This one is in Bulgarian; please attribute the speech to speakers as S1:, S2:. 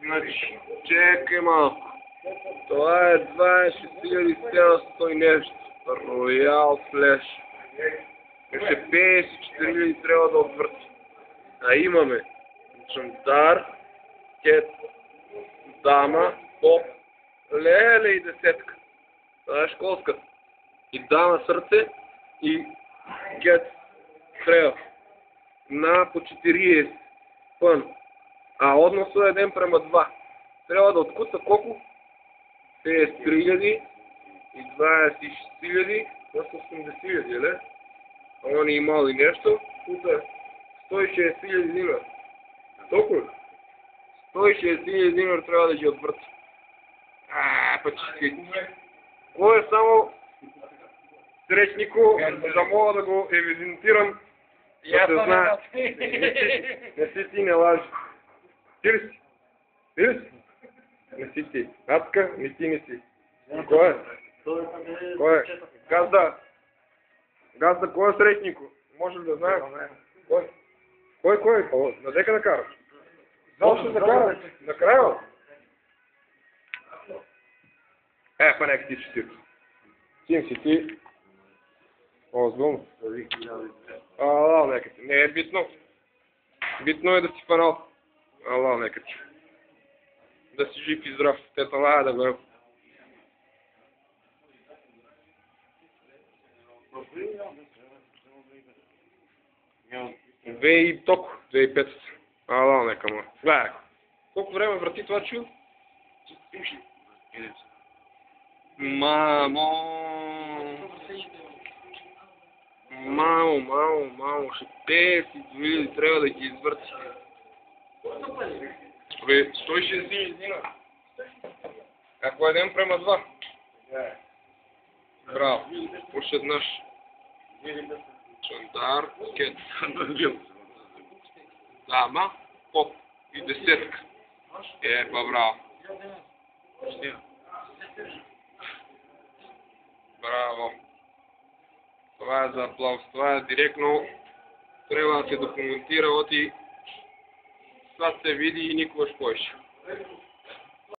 S1: Значи, чекай малко. Това е 26 700 нещо. Роял Флеш. Ще 54 000 трябва да отвърти. А имаме Чантар, Кет, Дама, Поп, Леле и десетка. Това е школската. И Дама сърце и Кет Трейл. На по 40 пън. А односно е 1 према 2. Трябва да откуца колко? 53 000 и 26 000, 80 000, ле? Ама не имал и нещо. Тук е 160 000 динар. Толкова? 160 000 динар трябва да ги отвърти. Пъчи. Кой е само срещнико, да мога да го евидентирам, да се знае. Не си ти, не лажи. Ти ли си? Ти ли си? Не си ти. Атка, не ти не си. Кой е? Кой е? Газда. Газда, кой е срещнико? Може ли да знаем? Кой? Кой? Надека да караш? Защо да караш? Накрая? Па нека ти чети. Сим си ти. Звън. Нека ти. Не е битно. Битно е да си фанал. Нека ти. Да си жив и здрав. Тета лая да го. Две и токо. 2500. Нека му. Гледай. Колко време врати това чу? Мамо, ще 50 000 трябва да ги извърти. 160 000. Ако е 1 према 2. Браво. Още еднъж. Чантар, Кет. Дама, Поп и десетка. Браво. Браво. Това е за аплауз. Това е директно. Трябва да се документира и това се види и никога повече.